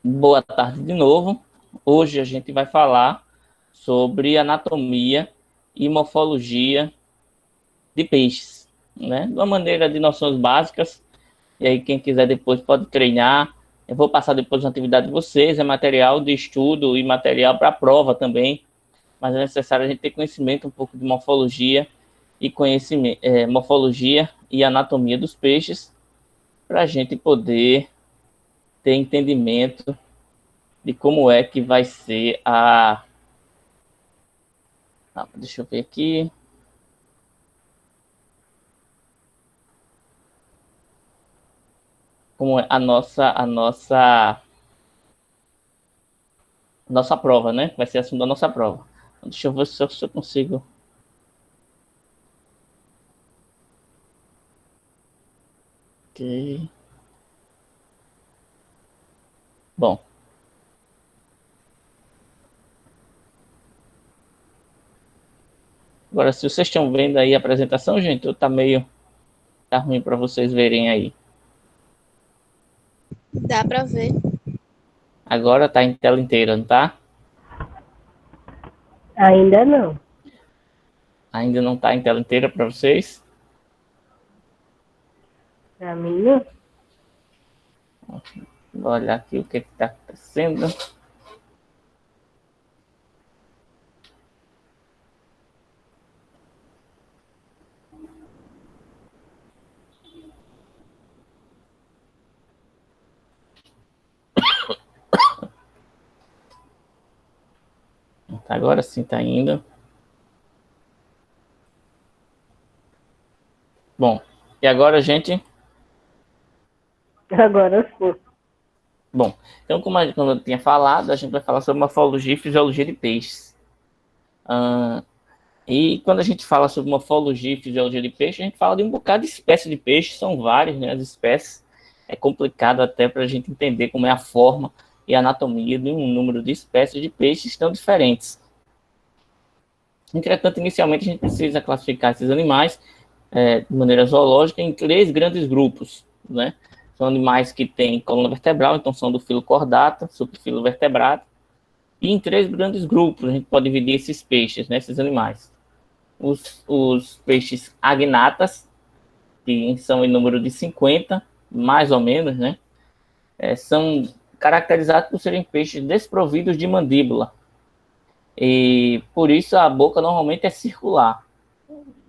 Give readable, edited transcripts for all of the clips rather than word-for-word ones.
Boa tarde de novo. Hoje a gente vai falar sobre anatomia e morfologia de peixes, né? De uma maneira de noções básicas. E aí quem quiser depois pode treinar. Eu vou passar depois a atividade de vocês, é material de estudo e material para prova também. Mas é necessário a gente ter conhecimento um pouco de morfologia e conhecimento, morfologia e anatomia dos peixes para a gente poder ter entendimento de como é que vai ser deixa eu ver aqui. Como é a nossa prova, né? Vai ser assunto da nossa prova. Deixa eu ver se eu consigo. Ok. Bom. Agora, se vocês estão vendo aí a apresentação, gente, tá ruim para vocês verem aí. Dá para ver. Agora tá em tela inteira, não tá? Ainda não. Ainda não tá em tela inteira para vocês? Pra mim não. Vou olhar aqui o que está acontecendo. Agora sim tá indo. Bom, e agora, gente? Agora sim. Bom, então como eu tinha falado, a gente vai falar sobre morfologia e fisiologia de peixes. E quando a gente fala sobre morfologia e fisiologia de peixe, a gente fala de um bocado de espécies de peixe, são várias, né, as espécies. É complicado até para a gente entender como é a forma e a anatomia de um número de espécies de peixes tão diferentes. Entretanto, inicialmente a gente precisa classificar esses animais de maneira zoológica em 3 grandes grupos, né? São animais que têm coluna vertebral, então são do filo Chordata, subfilo vertebrado, e em 3 grandes grupos a gente pode dividir esses peixes, né, esses animais. Os peixes agnatas, que são em número de 50, mais ou menos, né? São caracterizados por serem peixes desprovidos de mandíbula. E por isso a boca normalmente é circular.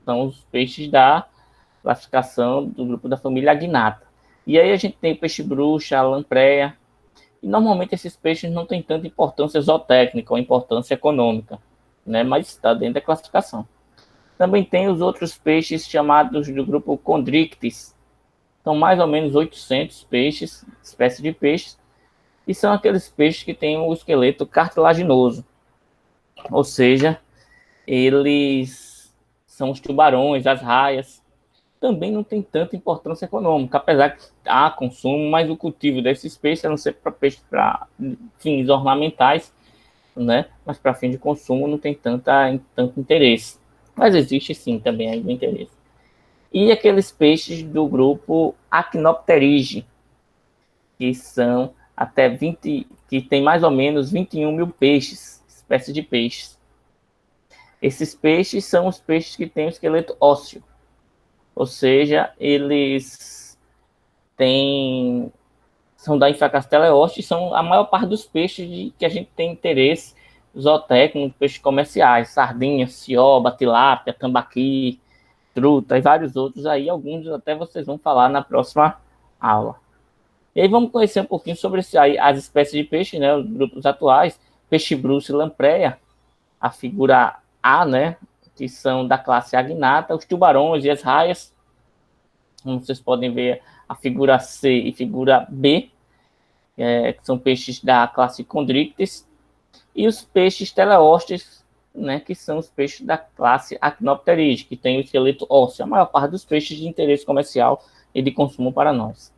São os peixes da classificação do grupo da família agnata. E aí a gente tem peixe-bruxa, lampreia, e normalmente esses peixes não têm tanta importância zootécnica ou importância econômica, né? Mas está dentro da classificação. Também tem os outros peixes chamados do grupo Chondrichthyes. São mais ou menos 800 peixes, espécies de peixes, e são aqueles peixes que têm o esqueleto cartilaginoso. Ou seja, eles são os tubarões, as raias. Também não tem tanta importância econômica, apesar que há consumo, mas o cultivo desses peixes, a não ser para peixes para fins ornamentais, né? Mas para fim de consumo não tem tanto interesse. Mas existe sim também aí o interesse. E aqueles peixes do grupo Achinopterige, que são até 20, que tem mais ou menos 21 mil peixes, espécies de peixes. Esses peixes são os peixes que têm o esqueleto ósseo, ou seja, eles são da Infracastela e são a maior parte dos peixes que a gente tem interesse zootécnico, peixes comerciais, sardinha, cioba, tilápia, tambaqui, truta e vários outros aí, alguns até vocês vão falar na próxima aula. E aí vamos conhecer um pouquinho sobre as espécies de peixe, né, os grupos atuais, peixe-bruxo e lampreia, a figura A, né, que são da classe agnata, os tubarões e as raias, como vocês podem ver, a figura C e figura B, que são peixes da classe Chondrichthyes, e os peixes teleósteos, né, que são os peixes da classe Achinopterige, que tem o esqueleto ósseo, a maior parte dos peixes de interesse comercial e de consumo para nós.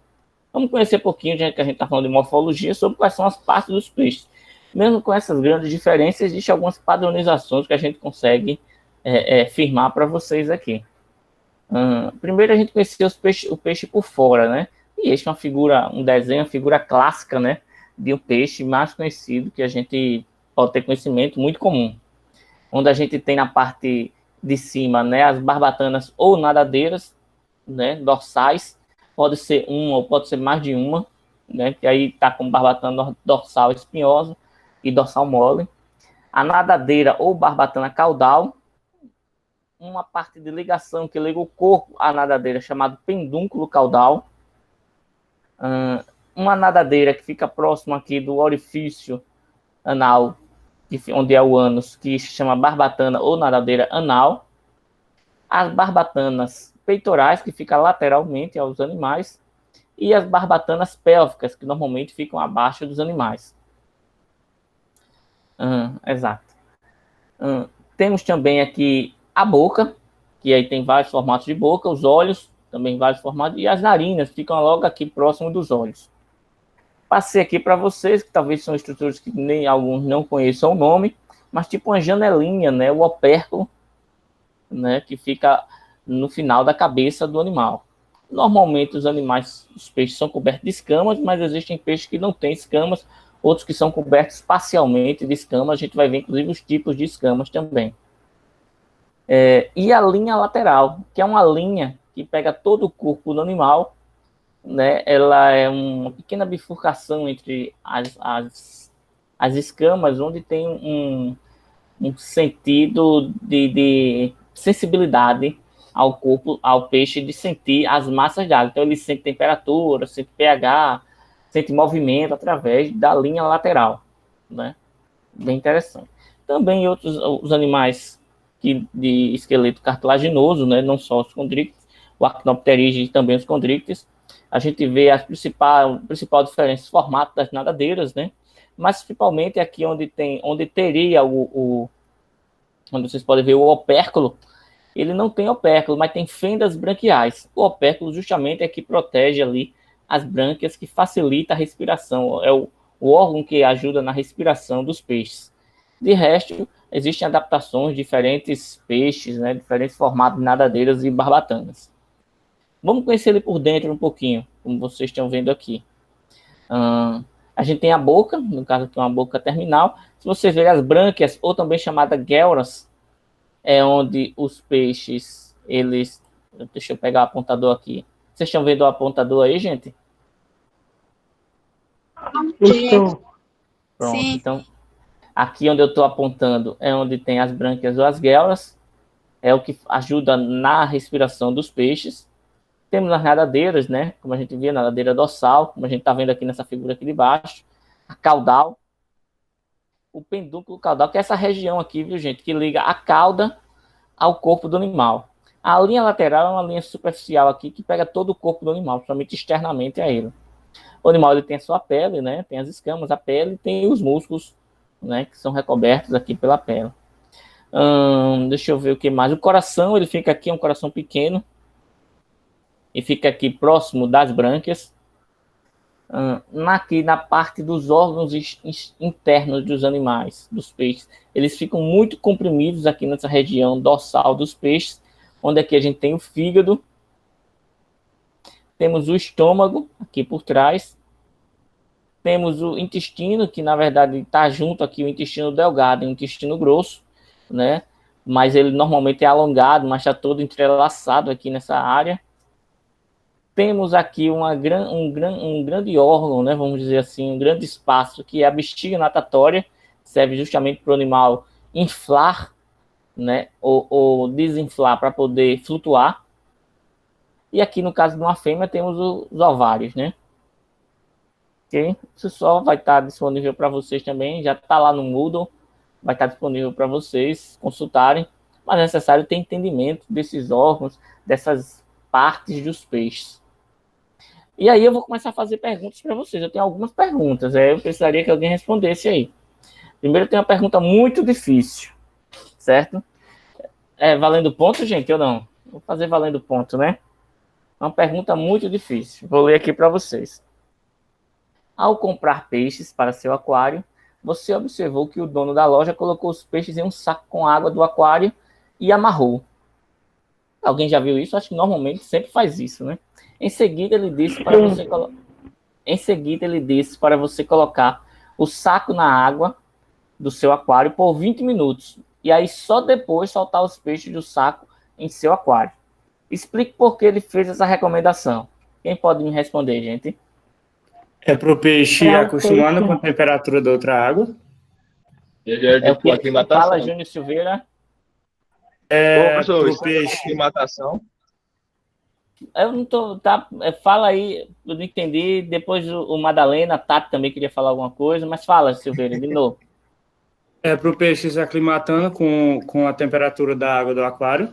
Vamos conhecer um pouquinho, já que a gente está falando de morfologia, sobre quais são as partes dos peixes. Mesmo com essas grandes diferenças, existem algumas padronizações que a gente consegue firmar para vocês aqui. Primeiro a gente conhecer o peixe por fora, né? E este é uma figura, um desenho, uma figura clássica, né? de um peixe mais conhecido, que a gente pode ter conhecimento, muito comum. Onde a gente tem na parte de cima, né, as barbatanas ou nadadeiras, né, dorsais, pode ser uma ou pode ser mais de uma, né, que aí está com barbatana dorsal espinhosa e dorsal mole. A nadadeira ou barbatana caudal, uma parte de ligação que liga o corpo à nadadeira, chamado pendúnculo caudal. Uma nadadeira que fica próximo aqui do orifício anal, onde é o ânus, que se chama barbatana ou nadadeira anal. As barbatanas peitorais, que ficam lateralmente aos animais, e as barbatanas pélvicas, que normalmente ficam abaixo dos animais. Exato. Temos também aqui a boca, que aí tem vários formatos de boca, os olhos, também vários formatos, e as narinas ficam logo aqui próximo dos olhos. Passei aqui para vocês, que talvez são estruturas que nem alguns não conheçam o nome, mas tipo uma janelinha, né, o opérculo, né, que fica no final da cabeça do animal. Normalmente os peixes são cobertos de escamas, mas existem peixes que não têm escamas, outros que são cobertos parcialmente de escamas. A gente vai ver, inclusive, os tipos de escamas também. E a linha lateral, que é uma linha que pega todo o corpo do animal, né? Ela é uma pequena bifurcação entre as escamas, onde tem um sentido de sensibilidade ao corpo, ao peixe, de sentir as massas de água. Então, ele sente temperatura, sente pH, sente movimento através da linha lateral, né? Bem interessante. Também os animais de esqueleto cartilaginoso, né? Não só os condríctes, o Actinopterige e também os condríctes. A gente vê a principal diferença, o formato das nadadeiras, né? Mas principalmente aqui onde teria onde vocês podem ver o opérculo. Ele não tem opérculo, mas tem fendas branquiais. O opérculo justamente é que protege ali as brânquias, que facilita a respiração. É o órgão que ajuda na respiração dos peixes. De resto, existem adaptações de diferentes peixes, né, diferentes formatos de nadadeiras e barbatanas. Vamos conhecer ele por dentro um pouquinho, como vocês estão vendo aqui. A gente tem a boca, no caso aqui uma boca terminal. Se você ver as brânquias, ou também chamada guelras, é onde os peixes, eles... Deixa eu pegar o apontador aqui. Vocês estão vendo o apontador aí, gente? Estou. Pronto, Sim. então, aqui onde eu estou apontando é onde tem as brânquias ou as guelras, é o que ajuda na respiração dos peixes. Temos as nadadeiras, né? Como a gente vê, a nadadeira dorsal, como a gente está vendo aqui nessa figura aqui de baixo. A caudal. O pendúnculo caudal, que é essa região aqui, viu, gente? Que liga a cauda ao corpo do animal. A linha lateral é uma linha superficial aqui que pega todo o corpo do animal, somente externamente a ele. O animal ele tem a sua pele, né? Tem as escamas, a pele, tem os músculos, né? Que são recobertos aqui pela pele. Deixa eu ver o que mais. O coração, ele fica aqui, é um coração pequeno. E fica aqui próximo das brânquias. Aqui na parte dos órgãos internos dos animais, dos peixes. Eles ficam muito comprimidos aqui nessa região dorsal dos peixes, onde aqui a gente tem o fígado. Temos o estômago aqui por trás. Temos o intestino, que na verdade está junto aqui, o intestino delgado e o intestino grosso, né? Mas ele normalmente é alongado, mas está todo entrelaçado aqui nessa área. Temos aqui um grande órgão, né? Vamos dizer assim, um grande espaço, que é a bexiga natatória, serve justamente para o animal inflar, né? Ou desinflar para poder flutuar. E aqui, no caso de uma fêmea, temos os ovários, né? Ok? Isso só vai estar disponível para vocês também. Já está lá no Moodle. Vai estar disponível para vocês consultarem. Mas é necessário ter entendimento desses órgãos, dessas partes dos peixes. E aí eu vou começar a fazer perguntas para vocês. Eu tenho algumas perguntas. Eu precisaria que alguém respondesse aí. Primeiro, eu tenho uma pergunta muito difícil. Certo? Valendo ponto, gente, ou não? Vou fazer valendo ponto, né? Uma pergunta muito difícil. Vou ler aqui para vocês. Ao comprar peixes para seu aquário, você observou que o dono da loja colocou os peixes em um saco com água do aquário e amarrou. Alguém já viu isso? Acho que normalmente sempre faz isso, né? Em seguida, ele disse para você colocar... Em seguida, ele disse para você colocar o saco na água do seu aquário por 20 minutos. E aí só depois soltar os peixes do saco em seu aquário. Explique por que ele fez essa recomendação. Quem pode me responder, gente? É para o peixe Pra o acostumando peixe. com a temperatura da outra água. É o Com que? aclimatação. Fala, Júnior Silveira. Ô, É professor, para o isso é peixe. aclimatação. Eu não tô. Tá, fala aí, eu não entendi. Depois o Madalena, a Tati também queria falar alguma coisa, mas fala, Silveira, de novo. É para o peixe se aclimatando com a temperatura da água do aquário.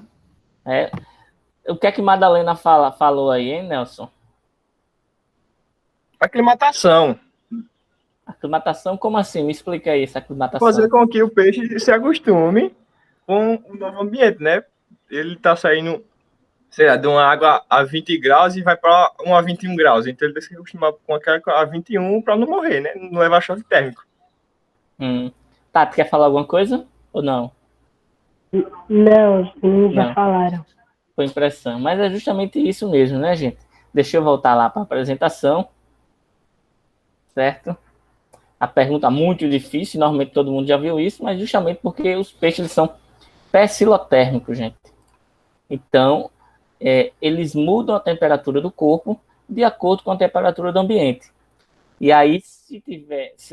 É, o que é que Madalena falou aí, hein, Nelson? Aclimatação. Aclimatação, como assim? Me explica aí essa aclimatação. Fazer com que o peixe se acostume com o novo ambiente, né? Ele tá saindo, sei lá, de uma água a 20 graus e vai para uma a 21 graus. Então ele tem que se acostumar com aquela a 21 para não morrer, né? Não levar choque térmico. Tati, quer falar alguma coisa? Ou não? Não, os meninos já Não. falaram. Foi impressão. Mas é justamente isso mesmo, né, gente? Deixa eu voltar lá para a apresentação. Certo? A pergunta muito difícil, normalmente todo mundo já viu isso, mas justamente porque os peixes eles são pecilotérmicos, gente. Então, eles mudam a temperatura do corpo de acordo com a temperatura do ambiente. E aí, se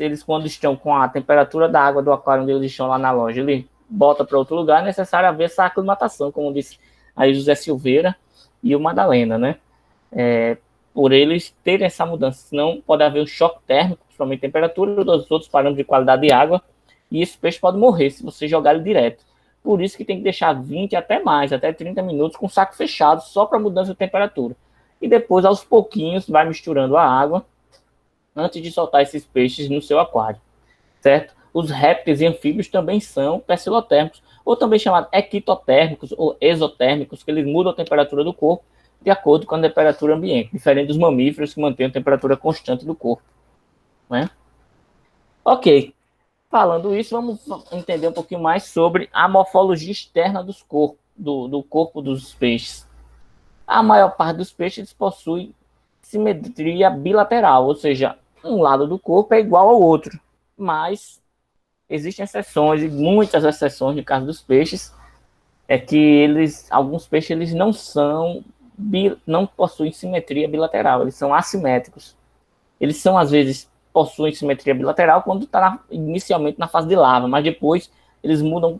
eles quando estão com a temperatura da água do aquário onde eles estão lá na loja, ele bota para outro lugar, é necessário haver essa aclimatação, como disse aí José Silveira e o Madalena, né? Por eles terem essa mudança, senão pode haver um choque térmico, principalmente temperatura, dos outros parâmetros de qualidade de água, e esse peixe pode morrer se você jogar ele direto. Por isso que tem que deixar 20 até mais, até 30 minutos com o saco fechado, só para mudança de temperatura. E depois, aos pouquinhos, vai misturando a água antes de soltar esses peixes no seu aquário, certo? Os répteis e anfíbios também são pecilotérmicos, ou também chamados equitotérmicos ou exotérmicos, que eles mudam a temperatura do corpo de acordo com a temperatura ambiente, diferente dos mamíferos que mantêm a temperatura constante do corpo, né? Ok, falando isso, vamos entender um pouquinho mais sobre a morfologia externa do corpo dos peixes. A maior parte dos peixes possui simetria bilateral, ou seja, um lado do corpo é igual ao outro, mas existem exceções, e muitas exceções no caso dos peixes, é que alguns peixes eles não possuem simetria bilateral, eles são assimétricos. Eles são, às vezes, possuem simetria bilateral quando está inicialmente na fase de larva, mas depois eles mudam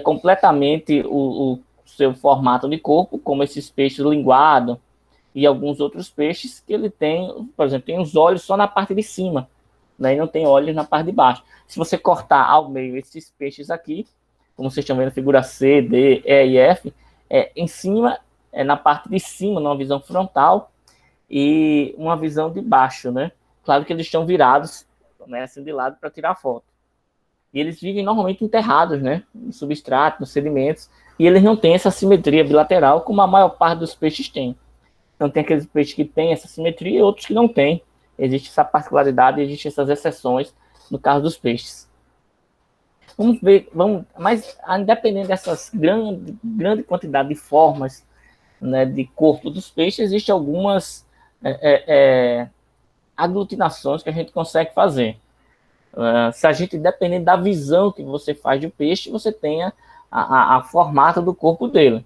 completamente o seu formato de corpo, como esses peixes linguado e alguns outros peixes que ele tem, por exemplo, tem os olhos só na parte de cima, né, e não tem olhos na parte de baixo. Se você cortar ao meio esses peixes aqui, como vocês estão vendo na figura C, D, E e F, em cima, na parte de cima, numa visão frontal, e uma visão de baixo, né? Claro que eles estão virados, né, assim de lado para tirar foto. E eles vivem normalmente enterrados, né, no substrato, nos sedimentos, e eles não têm essa simetria bilateral como a maior parte dos peixes tem. Então tem aqueles peixes que têm essa simetria e outros que não têm. Existe essa particularidade, existem essas exceções no caso dos peixes. Mas independente dessas grande quantidade de formas, né, de corpo dos peixes, existem algumas aglutinações que a gente consegue fazer. Se a gente, dependendo da visão que você faz de peixe, você tenha a formato do corpo dele.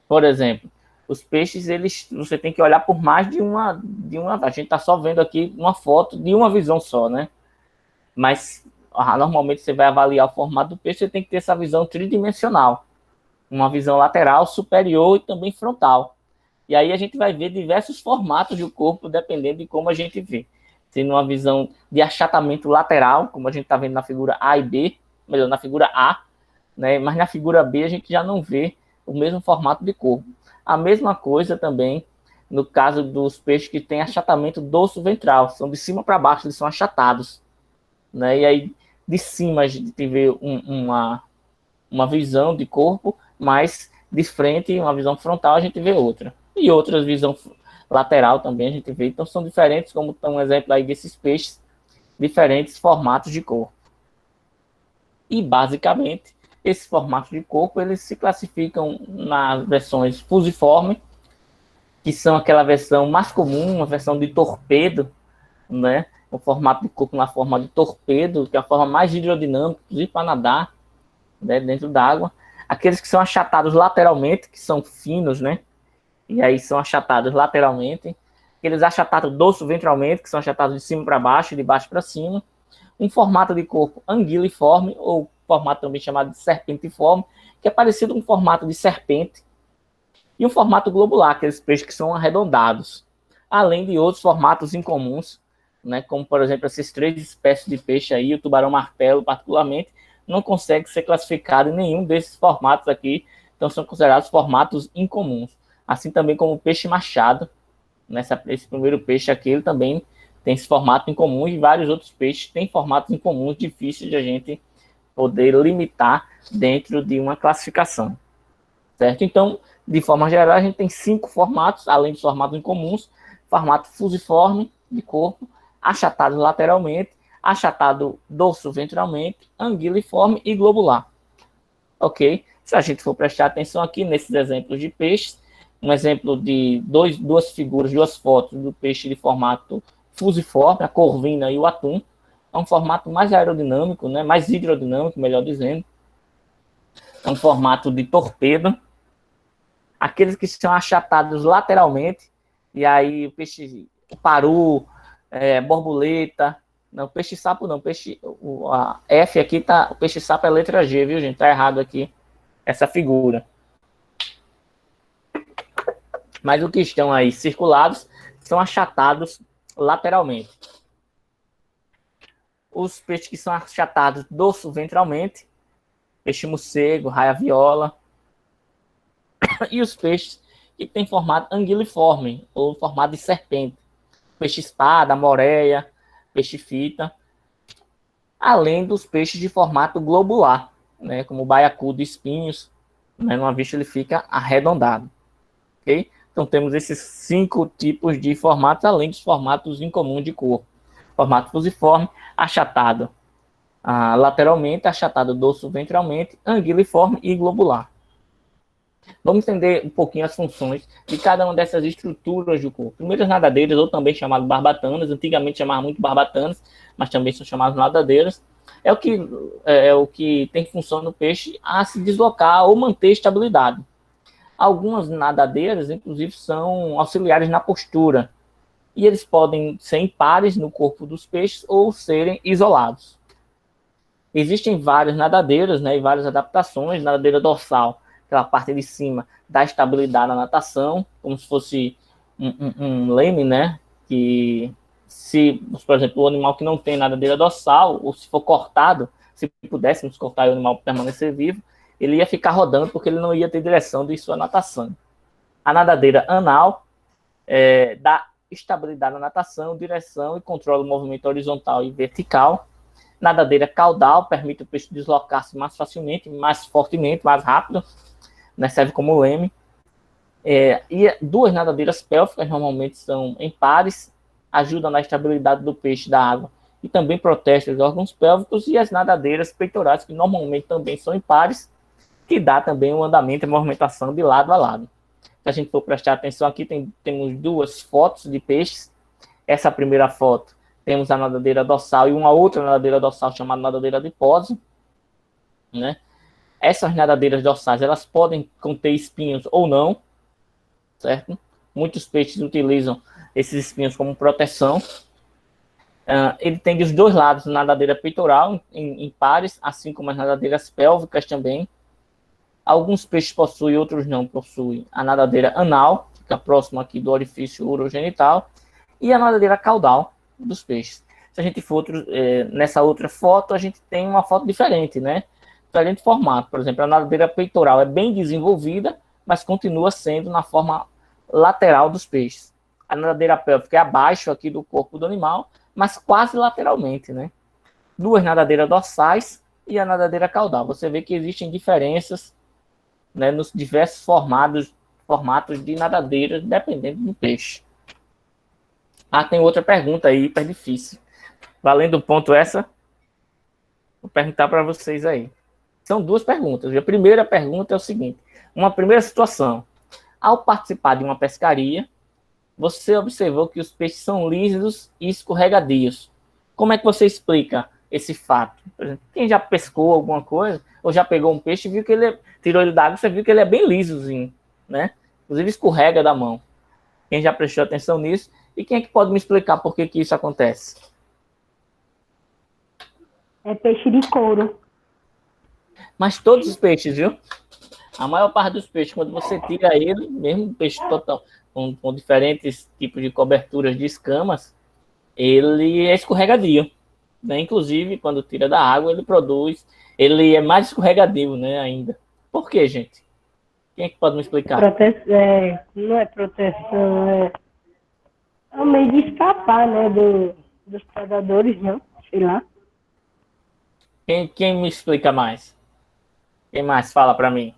Por exemplo, os peixes, você tem que olhar por mais de uma. A gente está só vendo aqui uma foto de uma visão só, né? Mas normalmente você vai avaliar o formato do peixe, você tem que ter essa visão tridimensional. Uma visão lateral, superior e também frontal. E aí a gente vai ver diversos formatos do corpo, dependendo de como a gente vê. Sendo uma visão de achatamento lateral, como a gente está vendo na figura A e B, melhor, na figura A, né? Mas na figura B a gente já não vê o mesmo formato de corpo. A mesma coisa também no caso dos peixes que têm achatamento dorso-ventral, são de cima para baixo, eles são achatados, né? E aí de cima a gente vê uma visão de corpo, mas de frente, uma visão frontal, a gente vê outra. E outras visão lateral também a gente vê. Então são diferentes, como está um exemplo aí desses peixes, diferentes formatos de corpo. E basicamente, esses formatos de corpo, eles se classificam nas versões fusiforme, que são aquela versão mais comum, uma versão de torpedo, né? O formato de corpo na forma de torpedo, que é a forma mais hidrodinâmica, inclusive para nadar, né, dentro d'água. Aqueles que são achatados lateralmente, que são finos, né? E aí são achatados lateralmente. Aqueles achatados dorso-ventralmente, que são achatados de cima para baixo e de baixo para cima. Um formato de corpo anguiliforme, ou formato também chamado de serpentiforme, que é parecido com o formato de serpente. E um formato globular, aqueles peixes que são arredondados. Além de outros formatos incomuns, né, como, por exemplo, essas 3 espécies de peixe aí, o tubarão-martelo, particularmente, não consegue ser classificado em nenhum desses formatos aqui, então são considerados formatos incomuns. Assim também como o peixe-machado, esse primeiro peixe aqui, ele também tem esse formato incomum, e vários outros peixes têm formatos incomuns, difíceis de a gente poder limitar dentro de uma classificação. Certo? Então, de forma geral, a gente tem 5 formatos, além dos formatos incomuns: formato fusiforme de corpo, achatado lateralmente, achatado dorso-ventralmente, anguiliforme e globular. Ok? Se a gente for prestar atenção aqui nesses exemplos de peixes, um exemplo de duas figuras, 2 fotos do peixe de formato fusiforme, a corvina e o atum, é um formato mais aerodinâmico, né? Mais hidrodinâmico, melhor dizendo. É um formato de torpedo. Aqueles que são achatados lateralmente, e aí o peixe, o paru, borboleta, não, peixe-sapo não, a F aqui tá, o peixe-sapo é a letra G, viu, gente? Tá errado aqui essa figura. Mas o que estão aí circulados são achatados lateralmente. Os peixes que são achatados dorso-ventralmente, peixe-morcego, raia-viola, e os peixes que têm formato anguiliforme, ou formato de serpente, peixe-espada, moreia, peixe-fita, além dos peixes de formato globular, né, como o baiacu de espinhos, né, numa vista ele fica arredondado. Okay? Então temos esses 5 tipos de formatos, além dos formatos incomuns de corpo. Formato fusiforme, achatado lateralmente, achatado dorso-ventralmente, anguiliforme e globular. Vamos entender um pouquinho as funções de cada uma dessas estruturas do corpo. Primeiras nadadeiras, ou também chamadas barbatanas, antigamente chamavam muito barbatanas, mas também são chamadas nadadeiras, é o que tem função no peixe a se deslocar ou manter estabilidade. Algumas nadadeiras, inclusive, são auxiliares na postura, e eles podem ser impares no corpo dos peixes ou serem isolados. Existem várias nadadeiras, né, e várias adaptações. Nadadeira dorsal, aquela parte de cima, dá estabilidade na natação, como se fosse um leme, né, que se, por exemplo, o animal que não tem nadadeira dorsal, ou se for cortado, se pudéssemos cortar o animal para permanecer vivo, ele ia ficar rodando porque ele não ia ter direção de sua natação. A nadadeira anal dá estabilidade na natação, direção e controla o movimento horizontal e vertical. Nadadeira caudal permite o peixe deslocar-se mais facilmente, mais fortemente, mais rápido, né, serve como leme. E 2 nadadeiras pélvicas normalmente são em pares, ajudam na estabilidade do peixe da água e também protegem os órgãos pélvicos. E as nadadeiras peitorais, que normalmente também são em pares, que dá também um andamento e movimentação de lado a lado. Se a gente for prestar atenção aqui, temos 2 fotos de peixes. Essa primeira foto, temos a nadadeira dorsal e uma outra nadadeira dorsal chamada nadadeira adiposa, né? Essas nadadeiras dorsais, elas podem conter espinhos ou não, certo? Muitos peixes utilizam esses espinhos como proteção. Ele tem dos 2 lados nadadeira peitoral em pares, assim como as nadadeiras pélvicas também. Alguns peixes possuem, outros não possuem. A nadadeira anal, que fica próximo aqui do orifício urogenital, e a nadadeira caudal dos peixes. Se a gente for nessa outra foto, a gente tem uma foto diferente, né? Diferente formato. Por exemplo, a nadadeira peitoral é bem desenvolvida, mas continua sendo na forma lateral dos peixes. A nadadeira pélvica é abaixo aqui do corpo do animal, mas quase lateralmente, né? 2 nadadeiras dorsais e a nadadeira caudal. Você vê que existem diferenças, né, nos diversos formatos de nadadeiras, dependendo do peixe. Tem outra pergunta aí, hiper difícil. Valendo o ponto essa, vou perguntar para vocês aí. São 2 perguntas. A primeira pergunta é o seguinte: uma primeira situação. Ao participar de uma pescaria, você observou que os peixes são lisos e escorregadios. Como é que você explica esse fato? Por exemplo, quem já pescou alguma coisa, ou já pegou um peixe e viu que tirou ele da água, você viu que ele é bem lisozinho, né? Inclusive escorrega da mão. Quem já prestou atenção nisso? E quem é que pode me explicar por que isso acontece? É peixe de couro. Mas todos os peixes, viu? A maior parte dos peixes, quando você tira ele, mesmo peixe total, com diferentes tipos de coberturas de escamas, ele é escorregadio, né? Inclusive, quando tira da água, ele é mais escorregadio, né, ainda. Por quê, gente? Quem é que pode me explicar? Não é proteção, é um meio de escapar, né, dos predadores, não? Sei lá. Quem me explica mais? Quem mais fala para mim?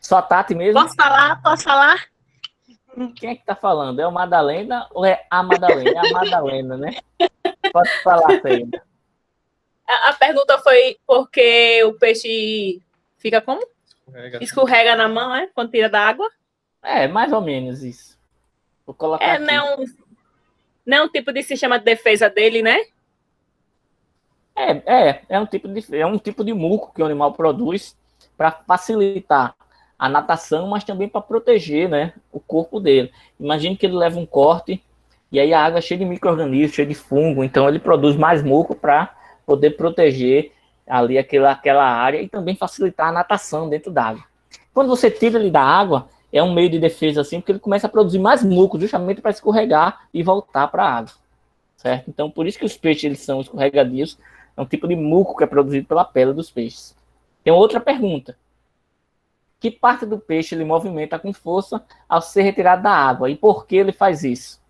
Só a Tati mesmo? Posso falar? Posso falar? Quem é que tá falando? É o Madalena ou é a Madalena? É a Madalena, né? Pode falar, Taylor. A pergunta foi porque o peixe fica como? Escorrega na mão, né? Quando tira da água. É, mais ou menos isso. Vou colocar aqui. Não é um tipo de sistema de defesa dele, né? É um tipo de muco que o animal produz para facilitar a natação, mas também para proteger, né, o corpo dele. Imagine que ele leva um corte e aí a água é cheia de micro-organismos, cheia de fungo, então ele produz mais muco para poder proteger ali aquela área e também facilitar a natação dentro da água. Quando você tira ele da água, é um meio de defesa assim, porque ele começa a produzir mais muco, justamente para escorregar e voltar para a água, certo? Então, por isso que os peixes eles são escorregadios, é um tipo de muco que é produzido pela pele dos peixes. Tem outra pergunta. Que parte do peixe ele movimenta com força ao ser retirado da água? E por que ele faz isso?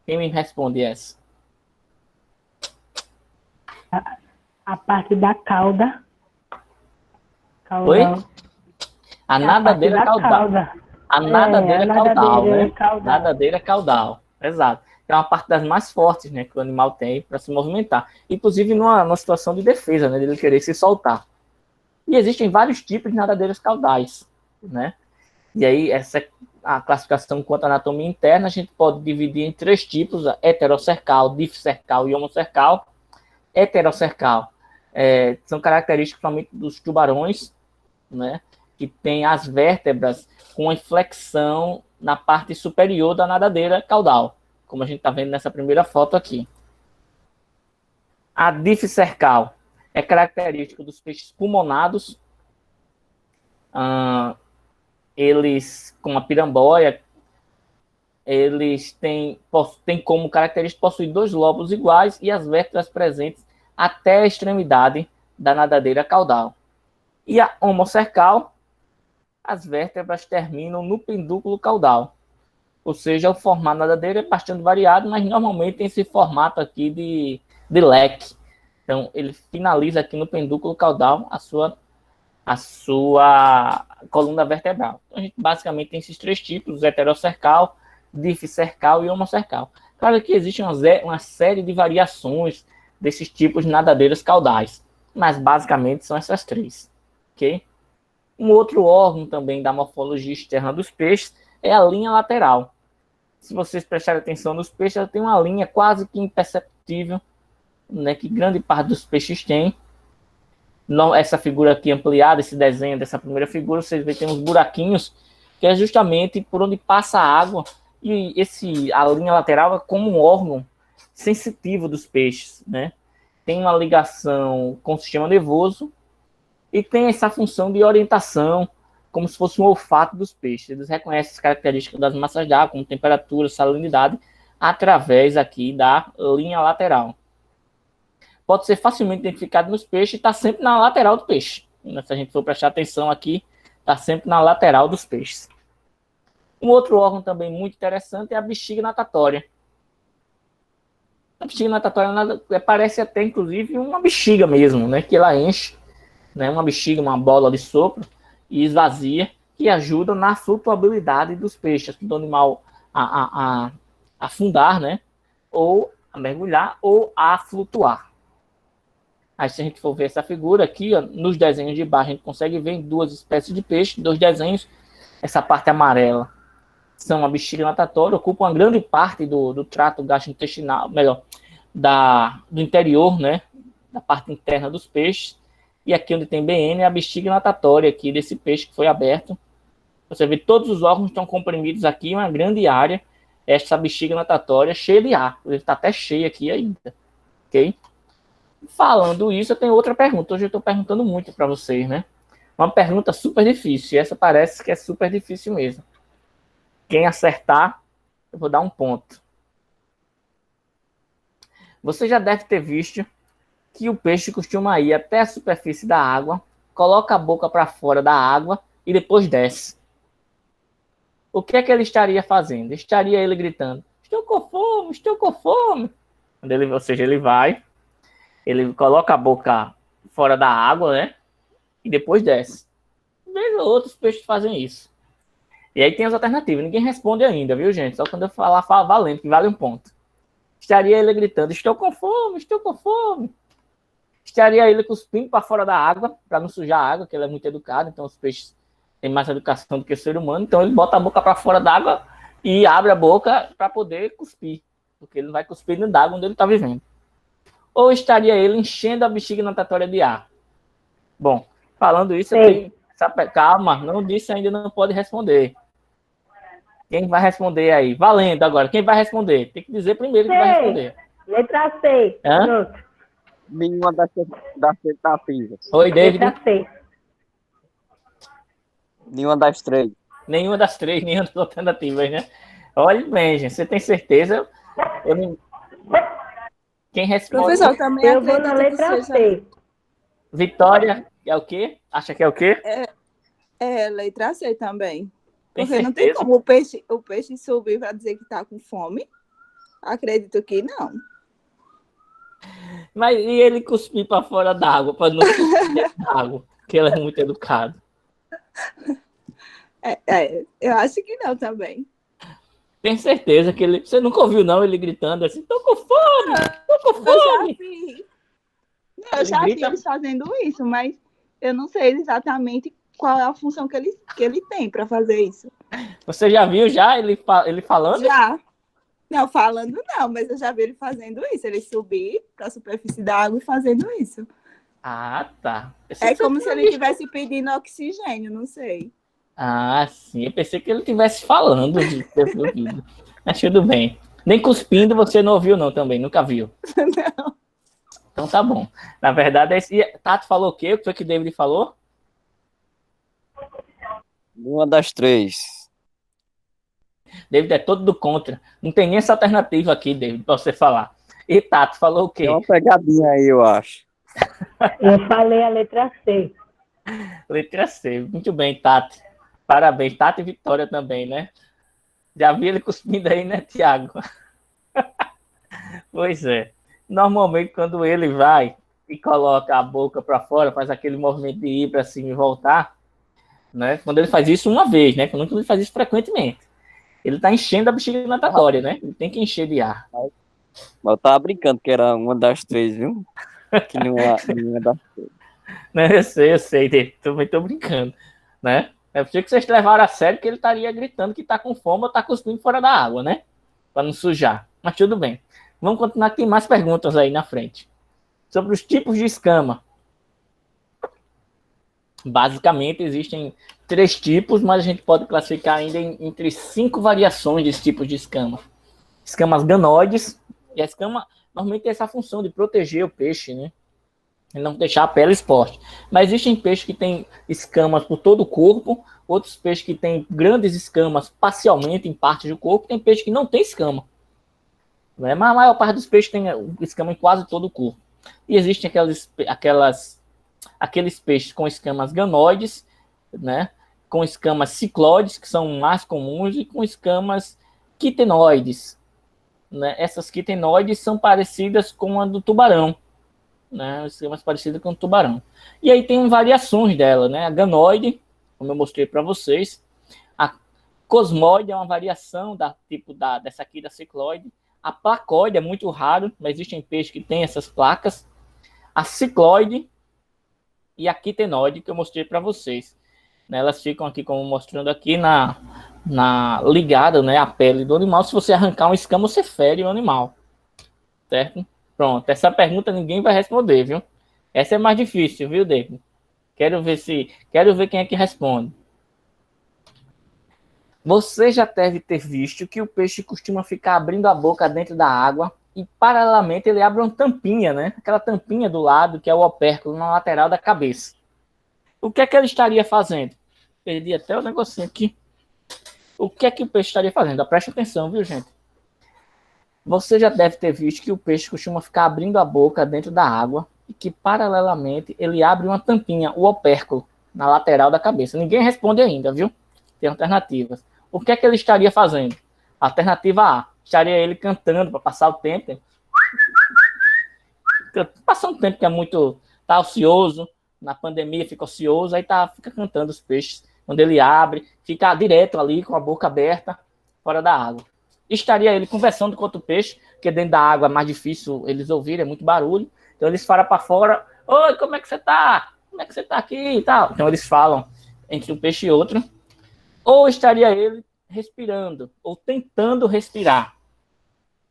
Quem me responde essa? A parte da cauda. Oi? A nadadeira é caudal. A nadadeira é caudal, né? Nadadeira é caudal, exato. É uma parte das mais fortes, né, que o animal tem para se movimentar. Inclusive numa situação de defesa, né, dele querer se soltar. E existem vários tipos de nadadeiras caudais, né? E aí, essa é a classificação quanto à anatomia interna, a gente pode dividir em 3 tipos, heterocercal, difcercal e homocercal. Heterocercal são características somente dos tubarões, né? Que tem as vértebras com inflexão na parte superior da nadadeira caudal, como a gente está vendo nessa primeira foto aqui. A difcercal é característica dos peixes pulmonados, eles, como a piramboia, eles têm como característica possuir 2 lóbulos iguais e as vértebras presentes até a extremidade da nadadeira caudal. E a homocercal, as vértebras terminam no pendúculo caudal, ou seja, o formato da nadadeira é bastante variado, mas normalmente tem esse formato aqui de leque. Então, ele finaliza aqui no pendúculo caudal a sua coluna vertebral. Então, a gente basicamente tem esses 3 tipos, heterocercal, difcercal e homocercal. Claro que existe uma série de variações desses tipos de nadadeiras caudais, mas basicamente são essas 3. Ok? Um outro órgão também da morfologia externa dos peixes é a linha lateral. Se vocês prestarem atenção nos peixes, ela tem uma linha quase que imperceptível, né, que grande parte dos peixes tem. Essa figura aqui ampliada, esse desenho dessa primeira figura, vocês veem que tem uns buraquinhos, que é justamente por onde passa a água, e a linha lateral é como um órgão sensitivo dos peixes, né? Tem uma ligação com o sistema nervoso e tem essa função de orientação, como se fosse um olfato dos peixes. Eles reconhecem as características das massas d'água, como temperatura, salinidade, através aqui da linha lateral. Pode ser facilmente identificado nos peixes e está sempre na lateral do peixe. Se a gente for prestar atenção aqui, está sempre na lateral dos peixes. Um outro órgão também muito interessante é a bexiga natatória. A bexiga natatória parece até, inclusive, uma bexiga mesmo, né? Que ela enche, né? Uma bexiga, uma bola de sopro, e esvazia, que ajuda na flutuabilidade dos peixes, do animal a afundar, né? Ou a mergulhar, ou a flutuar. Aí, se a gente for ver essa figura aqui, ó, nos desenhos de baixo, a gente consegue ver em duas espécies de peixe, dois desenhos. Essa parte amarela são a bexiga natatória, ocupam uma grande parte do trato gastrointestinal, melhor, do interior, né? Da parte interna dos peixes. E aqui onde tem BN é a bexiga natatória aqui desse peixe que foi aberto. Você vê todos os órgãos estão comprimidos aqui em uma grande área. Essa bexiga natatória cheia de ar. Ele está até cheio aqui ainda. Ok? Falando isso, eu tenho outra pergunta. Hoje eu estou perguntando muito para vocês, né? Uma pergunta super difícil. E essa parece que é super difícil mesmo. Quem acertar, eu vou dar um ponto. Você já deve ter visto que o peixe costuma ir até a superfície da água, coloca a boca para fora da água e depois desce. O que é que ele estaria fazendo? Estaria ele gritando, estou com fome, estou com fome. Ou seja, ele coloca a boca fora da água, né? E depois desce. Vez ou outros peixes fazem isso. E aí tem as alternativas. Ninguém responde ainda, viu, gente? Só quando eu falar, fala valendo, que vale um ponto. Estaria ele gritando, estou com fome, estou com fome. Estaria ele cuspindo para fora da água, para não sujar a água, que ele é muito educado, então os peixes têm mais educação do que o ser humano, então ele bota a boca para fora da água e abre a boca para poder cuspir, porque ele não vai cuspir dentro da água onde ele está vivendo. Ou estaria ele enchendo a bexiga natatória de ar? Bom, falando isso, eu tenho... Calma, não disse ainda, não pode responder. Quem vai responder aí? Valendo agora, quem vai responder? Tem que dizer primeiro que vai responder. Letra C. Hã? Nenhuma das tentativas. Oi, David. Letra C. Nenhuma das três. Nenhuma das três, nenhuma das alternativas, né? Olha bem, gente, você tem certeza? Quem responde? Professor, também Eu vou na acredito que letra seja... C. Vitória, é o quê? Acha que é o quê? É, letra C também. Tem Porque não tem certeza? como o peixe subir para dizer que está com fome. Acredito que não. Mas e ele cuspir para fora d'água, para não cuspir dentro d'água? Porque ele é muito educado. Eu acho que não também. Tem certeza que ele... Você nunca ouviu, não, ele gritando assim, tô com fome, tô com Eu já fome. vi. Eu Ele já vi grita- eles fazendo isso, mas eu não sei exatamente qual é a função que ele tem para fazer isso. Você já viu já ele falando? Já. Não, falando não, mas eu já vi ele fazendo isso. Ele subir para a superfície da água e fazendo isso. Ah, tá. É como se ele estivesse pedindo oxigênio, não sei. Ah, sim. Eu pensei que ele estivesse falando de ter ouvido. Mas tudo bem. Nem cuspindo você não ouviu, não, também. Nunca viu. Não. Então tá bom. Na verdade, Tato falou o quê? O que foi que David falou? Nenhuma das três. David é todo do contra. Não tem nem essa alternativa aqui, David, pra você falar. E Tato falou o quê? Tem uma pegadinha aí, eu acho. Eu falei a letra C. Letra C. Muito bem, Tato. Parabéns. Tato e Vitória também, né? Já vi ele cuspindo aí, né, Tiago? Pois é. Normalmente, quando ele vai e coloca a boca para fora, faz aquele movimento de ir para cima e voltar, né? Quando ele faz isso uma vez, né? Quando ele faz isso frequentemente, ele está enchendo a bexiga natatória, né? Ele tem que encher de ar. Mas eu tava brincando que era uma das três, viu? Que nenhuma das três. Né? Eu sei, David. Também tô brincando, né? É por isso que vocês levaram a sério que ele estaria gritando que tá com fome ou tá cuspindo fora da água, né? Para não sujar. Mas tudo bem. Vamos continuar, que tem mais perguntas aí na frente. Sobre os tipos de escama. Basicamente, existem 3 tipos, mas a gente pode classificar ainda entre 5 variações desse tipo de escama. Escamas ganoides. E a escama normalmente tem essa função de proteger o peixe, né? E não deixar a pele exposta. Mas existem peixes que têm escamas por todo o corpo, outros peixes que têm grandes escamas parcialmente em partes do corpo, tem peixe que não tem escama. Né? Mas a maior parte dos peixes tem escama em quase todo o corpo. E existem aqueles peixes com escamas ganoides, né? Com escamas ciclóides, que são mais comuns, e com escamas quitenoides. Né? Essas quitenoides são parecidas com a do tubarão. Né? Escamas parecidas com o tubarão. E aí tem variações dela, né? A ganoide, como eu mostrei para vocês. A cosmoide é uma variação dessa aqui da cicloide. A placoide é muito raro, mas existem peixes que têm essas placas. a cicloide e a quitenoide, que eu mostrei para vocês. Né, elas ficam aqui, como mostrando aqui, ligada, né, à pele do animal. Se você arrancar uma escama, você fere o animal. Certo? Pronto. Essa pergunta ninguém vai responder, viu? Essa é mais difícil, viu, David? Quero ver quem é que responde. Você já deve ter visto que o peixe costuma ficar abrindo a boca dentro da água e, paralelamente, ele abre uma tampinha, né? Aquela tampinha do lado, que é o opérculo na lateral da cabeça. O que é que ele estaria fazendo? Perdi até o negocinho aqui. O que é que o peixe estaria fazendo? Preste atenção, viu, gente? Você já deve ter visto que o peixe costuma ficar abrindo a boca dentro da água e que, paralelamente, ele abre uma tampinha, o opérculo, na lateral da cabeça. Ninguém responde ainda, viu? Tem alternativas. O que é que ele estaria fazendo? Alternativa A. Estaria ele cantando para passar o tempo. Passar um tempo que é muito... Tá ocioso. Na pandemia fica ocioso. Aí fica cantando os peixes. Quando ele abre, fica direto ali com a boca aberta, fora da água. Estaria ele conversando com outro peixe, porque dentro da água é mais difícil eles ouvirem, é muito barulho. Então eles falam para fora: oi, como é que você tá? Como é que você tá aqui e tal? Então eles falam entre um peixe e outro. Ou estaria ele respirando, ou tentando respirar.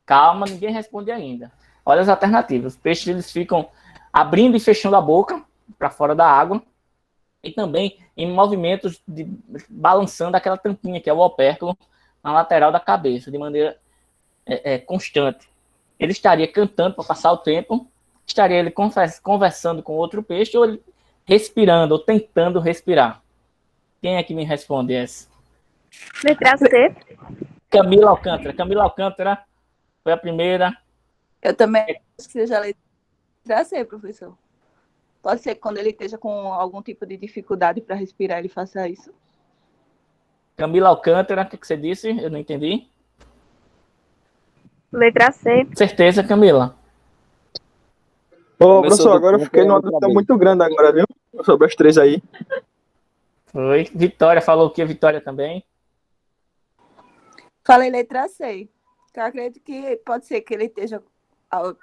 Calma, ninguém responde ainda. Olha as alternativas. Os peixes eles ficam abrindo e fechando a boca para fora da água. E também em movimentos balançando aquela tampinha, que é o opérculo, na lateral da cabeça, de maneira constante. Ele estaria cantando para passar o tempo, estaria ele conversando com outro peixe, ou ele respirando, ou tentando respirar. Quem é que me responde essa? Letra C. Camila Alcântara. Camila Alcântara foi a primeira. Eu também acho que seja a letra C, professor. Pode ser que quando ele esteja com algum tipo de dificuldade para respirar, ele faça isso. Camila Alcântara, o que você disse? Eu não entendi. Letra C. Certeza, Camila. Ô, professor, agora eu fiquei numa dúvida muito grande agora, viu? Sobre as três aí. Foi. Vitória falou o que? Vitória também. Falei letra C. Eu acredito que pode ser que ele esteja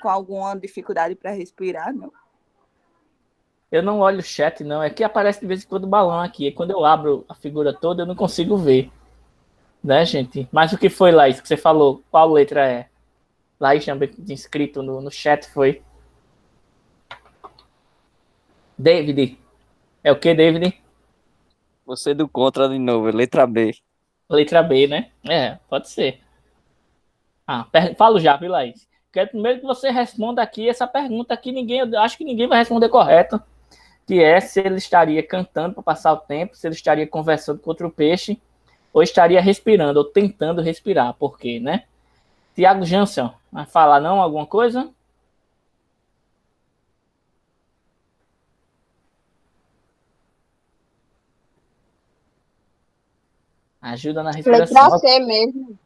com alguma dificuldade para respirar, não? Eu não olho o chat, não. É que aparece de vez em quando o balão aqui. E quando eu abro a figura toda, eu não consigo ver. Né, gente? Mas o que foi, Laís, que você falou? Qual letra é? Laís também inscrito no chat, foi. David. É o que, David? Você do contra de novo, letra B. Letra B, né? Pode ser. Falo já, viu, Laís? Quero primeiro que você responda aqui essa pergunta que acho que ninguém vai responder correto, que é se ele estaria cantando para passar o tempo, se ele estaria conversando com outro peixe, ou estaria respirando, ou tentando respirar. Por quê, né? Tiago Jansen, vai falar não alguma coisa? Ajuda na respiração. Letra C mesmo.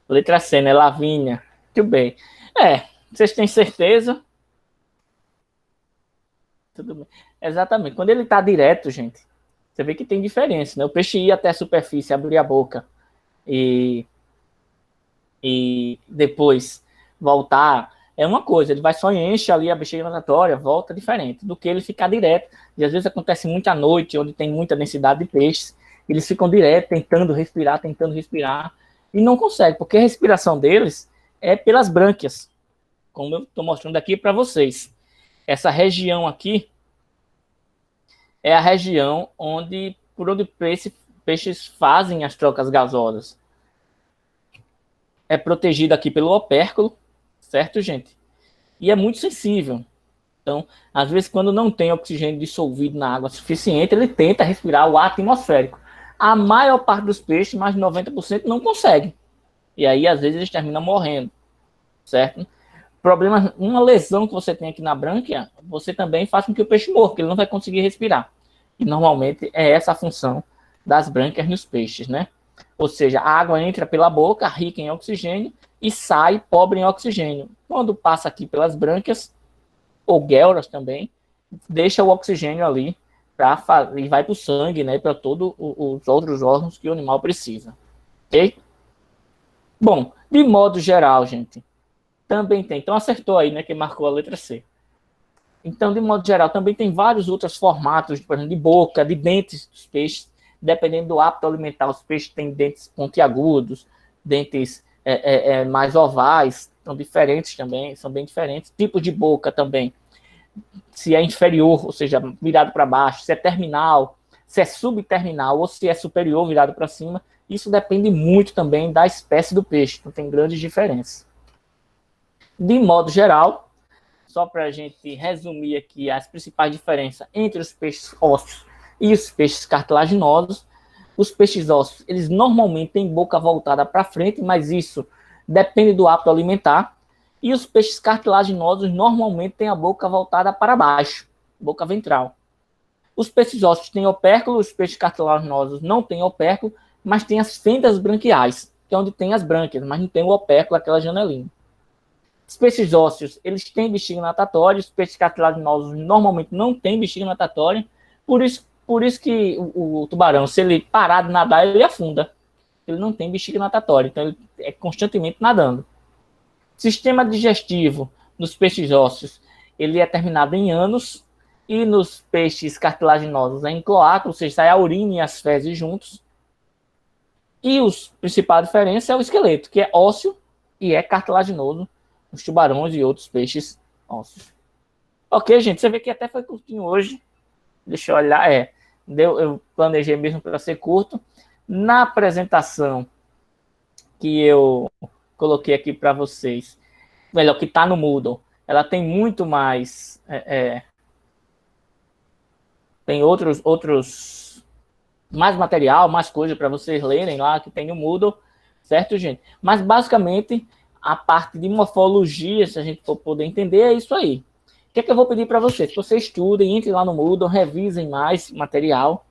Letra C, né? Lavínia. Muito bem. Vocês têm certeza? Tudo bem. Exatamente. Quando ele está direto, gente, você vê que tem diferença, né? O peixe ia até a superfície, abrir a boca e depois voltar, é uma coisa. Ele vai só enche ali a bexiga natatória, volta diferente do que ele ficar direto. E às vezes acontece muito à noite, onde tem muita densidade de peixes. Eles ficam direto, tentando respirar, e não conseguem, porque a respiração deles é pelas brânquias, como eu estou mostrando aqui para vocês. Essa região aqui é a região por onde peixes fazem as trocas gasosas. É protegido aqui pelo opérculo, certo, gente? E é muito sensível. Então, às vezes, quando não tem oxigênio dissolvido na água suficiente, ele tenta respirar o ar atmosférico. A maior parte dos peixes, mais de 90%, não consegue. E aí, às vezes, eles terminam morrendo, certo? Problema, uma lesão que você tem aqui na brânquia, você também faz com que o peixe morra, porque ele não vai conseguir respirar. E, normalmente, é essa a função das brânquias nos peixes, né? Ou seja, a água entra pela boca, rica em oxigênio, e sai pobre em oxigênio. Quando passa aqui pelas brânquias, ou guelras também, deixa o oxigênio ali e vai para o sangue, né, para todos os outros órgãos que o animal precisa. Ok? Bom, de modo geral, gente, também tem. Então acertou aí, né, que marcou a letra C. Então, de modo geral, também tem vários outros formatos, por exemplo, de boca, de dentes dos peixes, dependendo do hábito alimentar. Os peixes têm dentes pontiagudos, dentes mais ovais, são diferentes também, são bem diferentes. Tipos de boca também, se é inferior, ou seja, virado para baixo, se é terminal, se é subterminal ou se é superior, virado para cima, isso depende muito também da espécie do peixe, então tem grandes diferenças. De modo geral, só para a gente resumir aqui as principais diferenças entre os peixes ósseos e os peixes cartilaginosos. Os peixes ósseos, eles normalmente têm boca voltada para frente, mas isso depende do hábito alimentar. E os peixes cartilaginosos normalmente têm a boca voltada para baixo, boca ventral. Os peixes ósseos têm opérculo, os peixes cartilaginosos não têm opérculo, mas têm as fendas branquiais, que é onde tem as brânquias, mas não tem o opérculo, aquela janelinha. Os peixes ósseos, eles têm bexiga natatória, os peixes cartilaginosos normalmente não têm bexiga natatória, por isso que o tubarão, se ele parar de nadar, ele afunda. Ele não tem bexiga natatória, então ele é constantemente nadando. Sistema digestivo nos peixes ósseos, ele é terminado em ânus, e nos peixes cartilaginosos é em cloaca, ou seja, sai a urina e as fezes juntos. E a principal diferença é o esqueleto, que é ósseo e é cartilaginoso, os tubarões e outros peixes ósseos. Ok, gente, você vê que até foi curtinho hoje. Deixa eu olhar, eu planejei mesmo para ser curto. Na apresentação que eu coloquei aqui para vocês, melhor, que está no Moodle, ela tem muito mais... tem outros mais material, mais coisa para vocês lerem lá, que tem no Moodle, certo, gente? Mas, basicamente, a parte de morfologia, se a gente for poder entender, é isso aí. O que é que eu vou pedir para vocês? Que vocês estudem, entrem lá no Moodle, revisem mais material,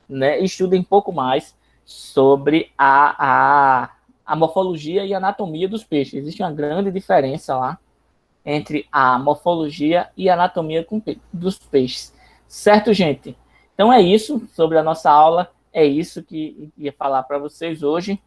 né? Estudem um pouco mais sobre a morfologia e a anatomia dos peixes. Existe uma grande diferença lá entre a morfologia e a anatomia dos peixes. Certo, gente? Então é isso sobre a nossa aula. É isso que ia falar para vocês hoje.